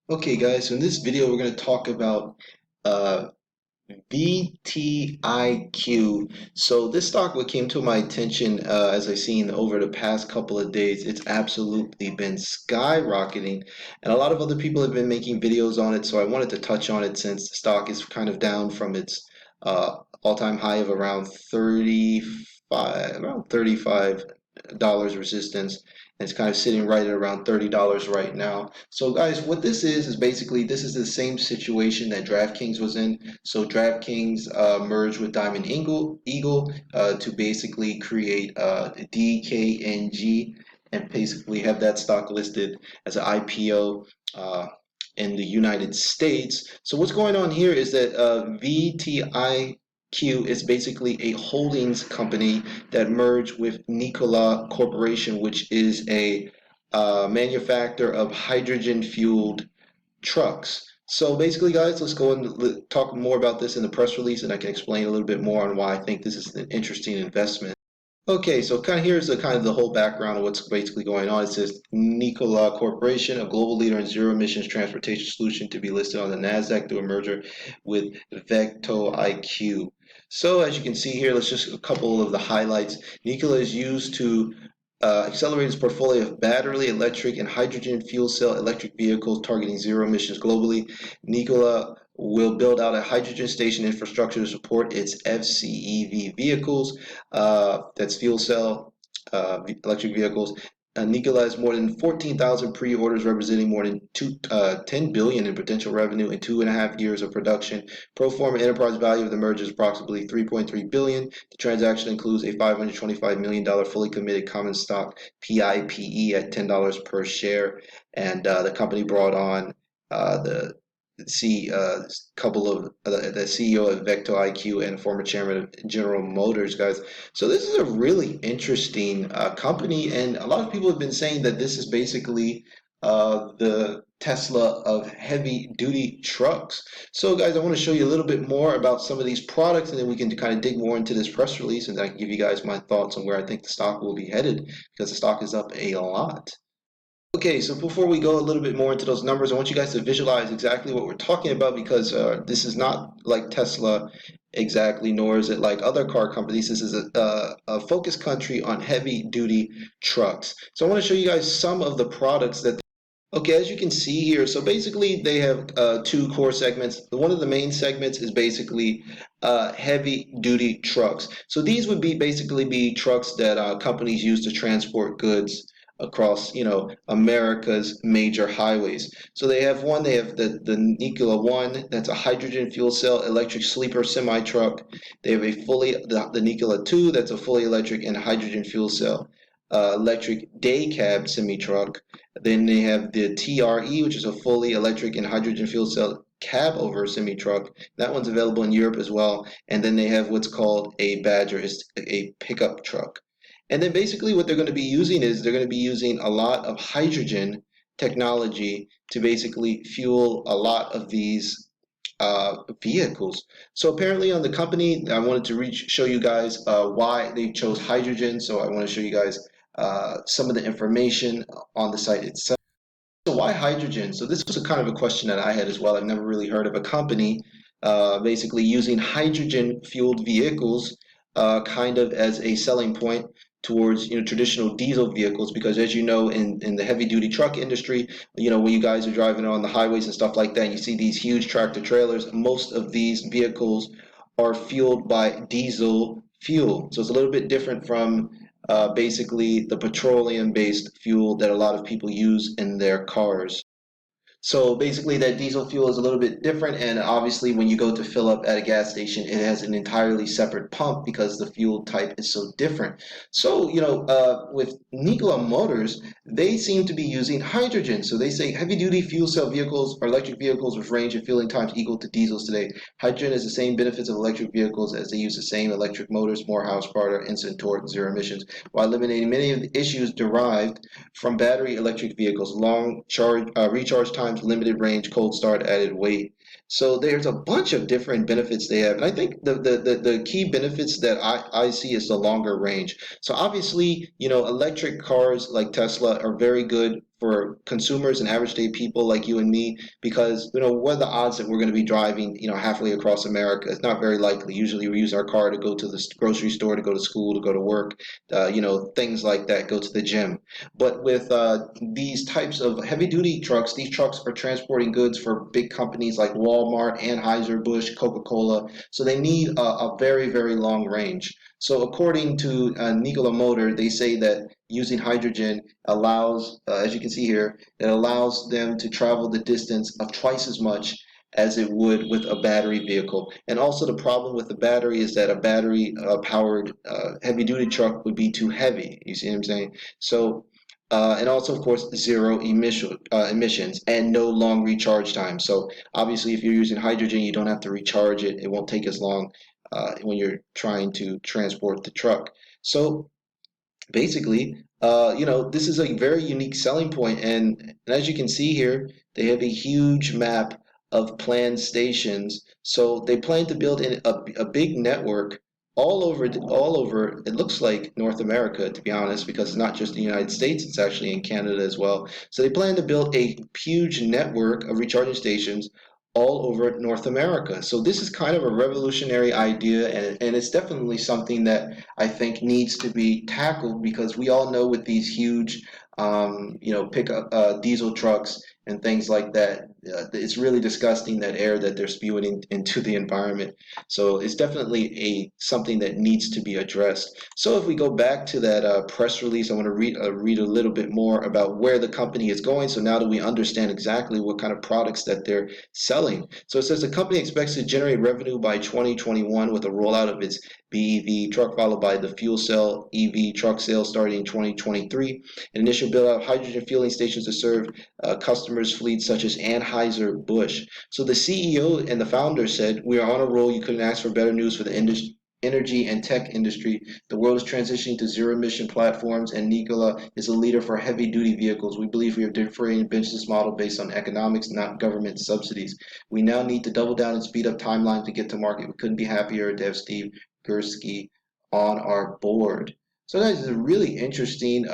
Okay, guys, so in this video, we're going to talk about uh, VTIQ. So this stock, what came to my attention as I've seen over the past couple of days, it's absolutely been skyrocketing, and a lot of other people have been making videos on it. So I wanted to touch on it since the stock is kind of down from its all-time high of around 35 dollars resistance. And it's kind of sitting right at around $30 right now. So guys, what this is basically this is the same situation that DraftKings was in. So DraftKings merged with Diamond Eagle to basically create DKNG and basically have that stock listed as an IPO in the United States. So what's going on here is that VTIQ is basically a holdings company that merged with Nikola Corporation, which is a manufacturer of hydrogen-fueled trucks. So basically, guys, let's go and talk more about this in the press release, and I can explain a little bit more on why I think this is an interesting investment. Okay, so kind of here's the kind of the whole background of what's basically going on. It says Nikola Corporation, a global leader in zero emissions transportation solution, to be listed on the Nasdaq through a merger with VectoIQ. So as you can see here, let's just a couple of the highlights. Nikola is used to accelerate its portfolio of battery, electric, and hydrogen fuel cell electric vehicles targeting zero emissions globally. Nikola will build out a hydrogen station infrastructure to support its FCEV vehicles, that's fuel cell electric vehicles. Nikola has more than 14,000 pre-orders, representing more than 10 billion in potential revenue in 2.5 years of production. Pro forma enterprise value of the merger is approximately 3.3 billion. The transaction includes a $525 million fully committed common stock PIPE at $10 per share, and the company brought on the couple of the CEO of VectoIQ and former chairman of General Motors, guys. So this is a really interesting company, and a lot of people have been saying that this is basically the Tesla of heavy duty trucks. So guys, I want to show you a little bit more about some of these products, and then we can kind of dig more into this press release, and then I can give you guys my thoughts on where I think the stock will be headed, because the stock is up a lot. Okay, so before we go a little bit more into those numbers, I want you guys to visualize exactly what we're talking about, because this is not like Tesla exactly, nor is it like other car companies. This is a focused country on heavy duty trucks. So I want to show you guys some of the products that. Okay, as you can see here, so basically they have two core segments. One of the main segments is basically heavy duty trucks. So these would be basically be trucks that companies use to transport goods across, America's major highways. So they have one, they have the Nikola One, that's a hydrogen fuel cell electric sleeper semi truck. They have the Nikola Two, that's a fully electric and hydrogen fuel cell electric day cab semi truck. Then they have the TRE, which is a fully electric and hydrogen fuel cell cab over semi truck. That one's available in Europe as well. And then they have what's called a Badger, it's a pickup truck. And then basically what they're going to be using is they're going to be using a lot of hydrogen technology to basically fuel a lot of these vehicles. So apparently on the company, I wanted to show you guys why they chose hydrogen. So I want to show you guys some of the information on the site itself. So why hydrogen? So this was a kind of a question that I had as well. I've never really heard of a company basically using hydrogen fueled vehicles kind of as a selling point towards traditional diesel vehicles, because as you know, in the heavy duty truck industry, when you guys are driving on the highways and stuff like that, and you see these huge tractor trailers, most of these vehicles are fueled by diesel fuel. So it's a little bit different from basically the petroleum-based fuel that a lot of people use in their cars. So basically that diesel fuel is a little bit different, and obviously when you go to fill up at a gas station, it has an entirely separate pump because the fuel type is so different. So, with Nikola Motors, they seem to be using hydrogen. So they say heavy duty fuel cell vehicles or electric vehicles with range and fueling times equal to diesels today. Hydrogen has the same benefits of electric vehicles, as they use the same electric motors, more horsepower, instant torque, zero emissions, while eliminating many of the issues derived from battery electric vehicles, long recharge times, limited range, cold start, added weight. So there's a bunch of different benefits they have. And I think the key benefits that I see is the longer range. So obviously, electric cars like Tesla are very good for consumers and average day people like you and me, because what are the odds that we're going to be driving halfway across America? It's not very likely. Usually we use our car to go to the grocery store, to go to school, to go to work, things like that, go to the gym. But with these types of heavy duty trucks, these trucks are transporting goods for big companies like Walmart, Anheuser Busch, Coca-Cola. So they need a very, very long range. So according to Nikola Motor, they say that using hydrogen allows, as you can see here, it allows them to travel the distance of twice as much as it would with a battery vehicle. And also the problem with the battery is that a battery powered heavy duty truck would be too heavy. You see what I'm saying? So and also, of course, zero emissions and no long recharge time. So obviously, if you're using hydrogen, you don't have to recharge it. It won't take as long when you're trying to transport the truck. So basically, this is a very unique selling point, and as you can see here, they have a huge map of planned stations. So they plan to build a big network all over. It looks like North America, to be honest, because it's not just the United States; it's actually in Canada as well. So they plan to build a huge network of recharging stations all over North America. So this is kind of a revolutionary idea, and it's definitely something that I think needs to be tackled, because we all know with these huge, pickup diesel trucks and things like that, it's really disgusting, that air that they're spewing into the environment. So it's definitely something that needs to be addressed. So if we go back to that press release, I want to read a little bit more about where the company is going. So now that we understand exactly what kind of products that they're selling. So it says the company expects to generate revenue by 2021 with a rollout of its BEV truck, followed by the fuel cell EV truck sales starting in 2023. An initial build out of hydrogen fueling stations to serve customers' fleets such as Anheuser Busch. So the CEO and the founder said, "We are on a roll. You couldn't ask for better news for the energy and tech industry. The world is transitioning to zero emission platforms, and Nikola is a leader for heavy duty vehicles. We believe we have differentiated business model based on economics, not government subsidies. We now need to double down and speed up timelines to get to market. We couldn't be happier to have Steve Gursky on our board." So that is a really interesting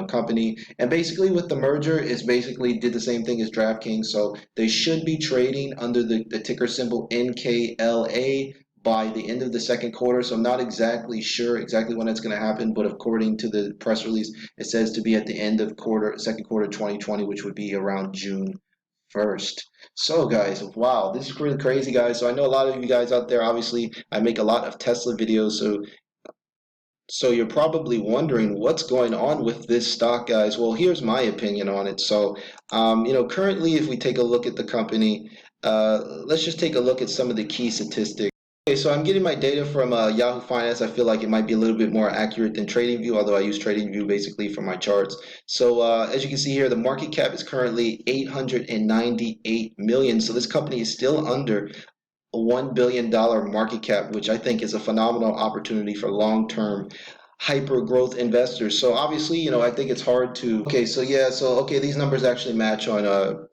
company. And basically with the merger, it's basically did the same thing as DraftKings. So they should be trading under the ticker symbol NKLA by the end of the second quarter. So I'm not exactly sure exactly when that's going to happen, but according to the press release, it says to be at the end of second quarter 2020, which would be around June 1st. So guys, wow, this is really crazy, guys. So I know a lot of you guys out there, obviously I make a lot of Tesla videos, so you're probably wondering what's going on with this stock, guys. Well, here's my opinion on it. So, currently, if we take a look at the company, let's just take a look at some of the key statistics. Okay, so I'm getting my data from Yahoo Finance. I feel like it might be a little bit more accurate than TradingView, although I use TradingView basically for my charts. So as you can see here, the market cap is currently 898 million. So this company is still under a $1 billion market cap, which I think is a phenomenal opportunity for long-term hyper growth investors. So obviously, I think it's hard to. Okay, so yeah, okay, these numbers actually match on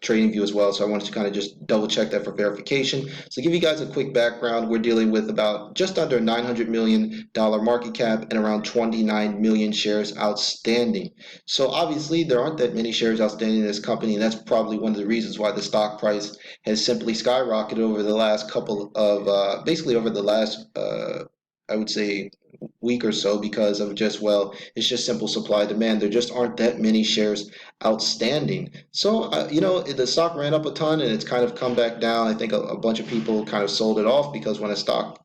TradingView as well. So I wanted to kind of just double check that for verification. So give you guys a quick background. We're dealing with about just under $900 million market cap and around 29 million shares outstanding. So obviously, there aren't that many shares outstanding in this company, and that's probably one of the reasons why the stock price has simply skyrocketed over the last couple of basically over the last I would say week or so, because of just, well, it's just simple supply demand. There just aren't that many shares outstanding. So the stock ran up a ton and it's kind of come back down. I think a bunch of people kind of sold it off, because when a stock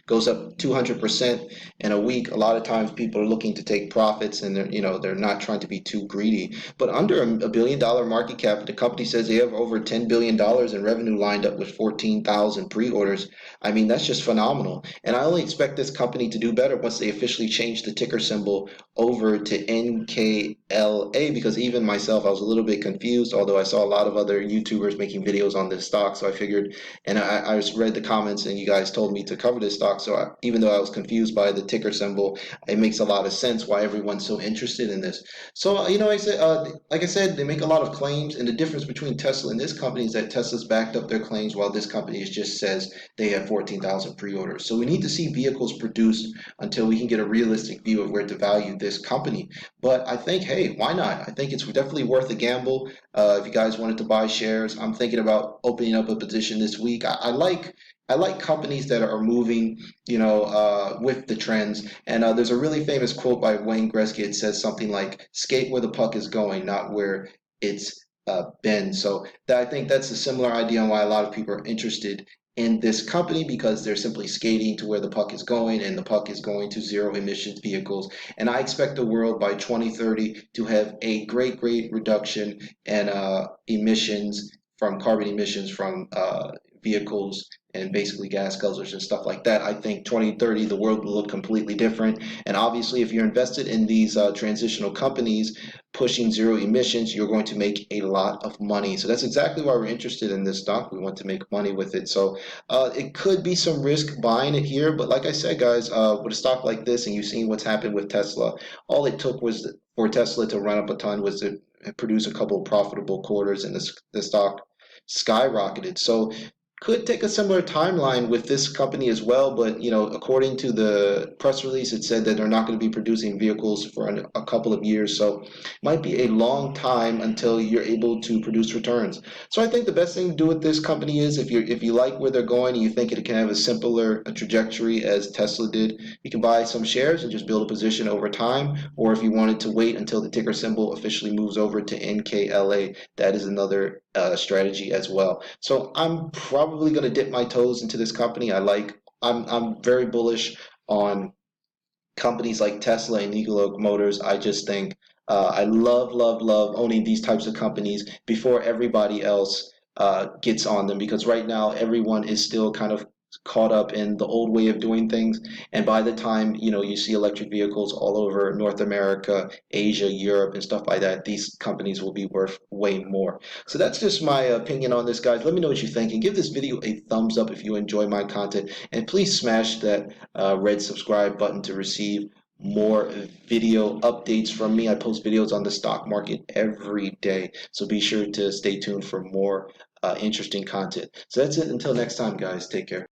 goes up 200% in a week, a lot of times people are looking to take profits, and they're not trying to be too greedy. But under $1 billion market cap, the company says they have over $10 billion in revenue lined up with 14,000 pre-orders. I mean, that's just phenomenal. And I only expect this company to do better once they officially change the ticker symbol over to NKLA, because even myself, I was a little bit confused, although I saw a lot of other YouTubers making videos on this stock. So I figured, and I just read the comments, and you guys told me to cover this stock. So even though I was confused by the ticker symbol, it makes a lot of sense why everyone's so interested in this. So, like I said, they make a lot of claims, and the difference between Tesla and this company is that Tesla's backed up their claims, while this company just says they have 14,000 pre-orders. So we need to see vehicles produced until we can get a realistic view of where to value this this company. But I think, hey, why not? I think it's definitely worth a gamble. If you guys wanted to buy shares, I'm thinking about opening up a position this week. I like companies that are moving, with the trends. And there's a really famous quote by Wayne Gretzky. It says something like, "Skate where the puck is going, not where it's been." So I think that's a similar idea on why a lot of people are interested in this company, because they're simply skating to where the puck is going, and the puck is going to zero emissions vehicles. And I expect the world by 2030 to have a great reduction in emissions from carbon emissions from vehicles and basically gas guzzlers and stuff like that. I think 2030 the world will look completely different. And obviously, if you're invested in these transitional companies pushing zero emissions, you're going to make a lot of money. So that's exactly why we're interested in this stock. We want to make money with it. So it could be some risk buying it here, but like I said, guys, with a stock like this, and you've seen what's happened with Tesla, all it took was for Tesla to run up a ton was to produce a couple of profitable quarters, and the stock skyrocketed. So could take a similar timeline with this company as well, but according to the press release, it said that they're not going to be producing vehicles for a couple of years, so it might be a long time until you're able to produce returns. So I think the best thing to do with this company is, if you like where they're going and you think it can have a simpler trajectory as Tesla did, you can buy some shares and just build a position over time. Or if you wanted to wait until the ticker symbol officially moves over to NKLA, that is another strategy as well. So I'm probably going to dip my toes into this company. I'm very bullish on companies like Tesla and Nikola Motors. I just think I love owning these types of companies before everybody else gets on them, because right now everyone is still kind of caught up in the old way of doing things. And by the time you see electric vehicles all over North America, Asia, Europe, and stuff like that, these companies will be worth way more. So that's just my opinion on this, guys. Let me know what you think, and give this video a thumbs up if you enjoy my content, and please smash that red subscribe button to receive more video updates from me. I post videos on the stock market every day, so be sure to stay tuned for more interesting content. So that's it. Until next time, guys, take care.